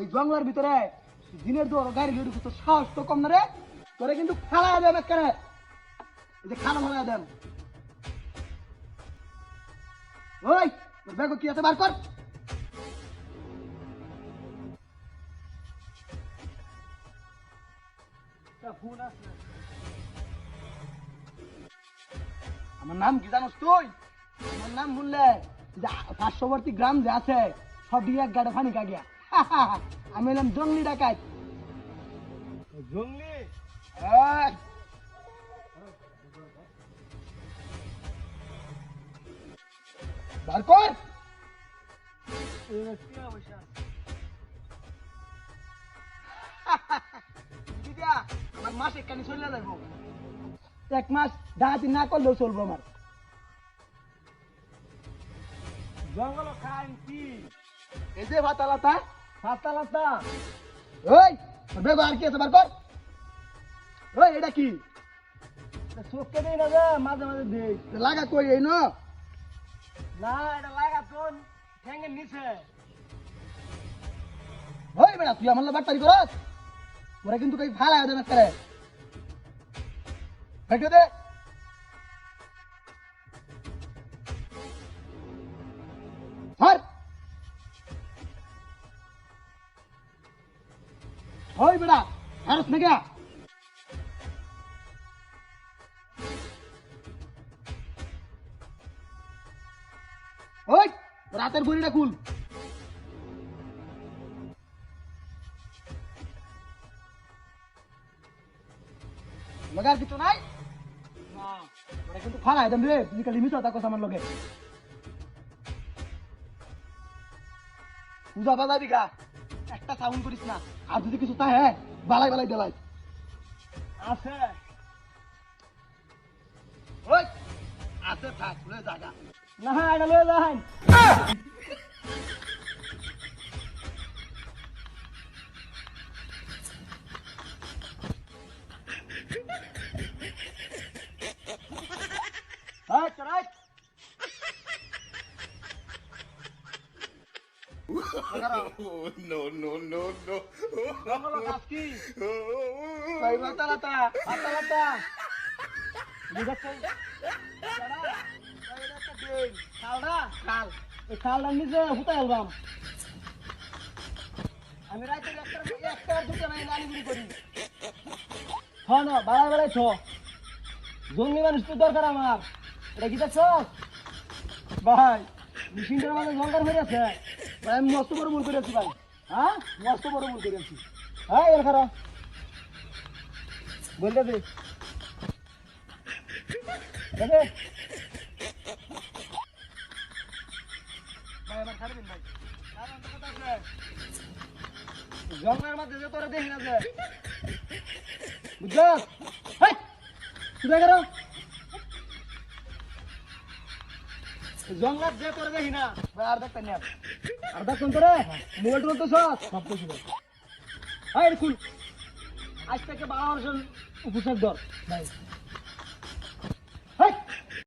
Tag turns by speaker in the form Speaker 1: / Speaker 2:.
Speaker 1: এই জঙ্গলের ভিতরে দিনের দোর গাড়ি লড়ি তো সাহস তো কম না রে, তোরে কিন্তু ফালায় দেন একেবারে, এই যে খানা ফালায় দেন। ওই তোর ব্যাগ কি আছে বার কর। ফোন আছে, আমার নাম কি জানোস তুই? আমার নাম বললে পার্শ্ববর্তী গ্রাম যে আছে সব এক গাড়ি ফানি কাগিয়া। আমি এলাম জঙ্গলি ডাকাত।
Speaker 2: জঙ্গলি
Speaker 1: এই, বার কর। দিদা, আমার মাস একখানি চলে যাবো, এক মাস ডাকাতি না করলেও চলবো আমার।
Speaker 2: জঙ্গল খান কি
Speaker 1: এই যে ভাতালাতা,
Speaker 2: ফাতালাতা
Speaker 1: ওই তোর বেগ আর কি আছে বার কর। ওই এটা কি
Speaker 2: চোখকে দেই না যে মাঝে মাঝে দেই
Speaker 1: লাগা কই এই ন?
Speaker 2: না এটা লাগা তোর ঠ্যাঙ্গের নিচে
Speaker 1: ওই বেটা তুই আমার বাটপারি করস, ওরা কিন্তু কই ফালা দেবে করে ফেটে দে। হর ওই বেটা হারস না গয়া। ওই রাতের বড়িটা খুল। লাগার কিছু নাই
Speaker 2: না
Speaker 1: ওরা কিন্তু ফালা দেন রে, তুই খালি মিছা থাকস আমার লগে। পূজা বাজা দিঘা একটা সাউন্ড করিস না, আর যদি কিছু তাই হ্যাঁ বালাই বালাই দেলাই।
Speaker 2: আছে
Speaker 1: ওই আছে থাক লয়ে জায়গা।
Speaker 2: না এটা লয়ে যান
Speaker 1: হ্যাঁ চড়াই
Speaker 3: Oh, no, no, no, no.
Speaker 2: জঙ্গল কাজ কি
Speaker 1: কই বাতালাতা
Speaker 2: ফাতালাতা বুঝাচ্ছ
Speaker 1: খালটা খাল
Speaker 2: এই খালটার নিচে হুতাই আলবাম
Speaker 1: আমি রাতে একটা দুটো নাই লালিগুড়ি করি।
Speaker 2: হ না বাড়াই বাড়াই ছ জঙ্গলি মানুষ তো দরকার আমার এটা কি দেখছ ভাই মেশিনটার মাঝে জঙ্গল হয়ে আছে
Speaker 1: ভাই আমি মস্ত বড় ভুল করেছি ভাই,
Speaker 2: হ্যাঁ
Speaker 1: মস্ত বড় ভুল করেছি।
Speaker 2: হ্যাঁ এর খারাপ বলতে দে দেখে
Speaker 1: ভাই আমার ছাড়ে দিন ভাই।
Speaker 2: কারণ তো কথা আছে জঙ্গলের মধ্যে যে তোরা দেখি না যে বুঝছ হেই তুই করো জঙ্গল যে তোরা দেখি না
Speaker 1: ভাই আর দেখতেন না
Speaker 2: আর দেখুন তোরে মোবাইল টোল তো সব কিছু হ্যাঁ খুল আজ থেকে 12 বছর উপসর্গ ধর ভাই হেই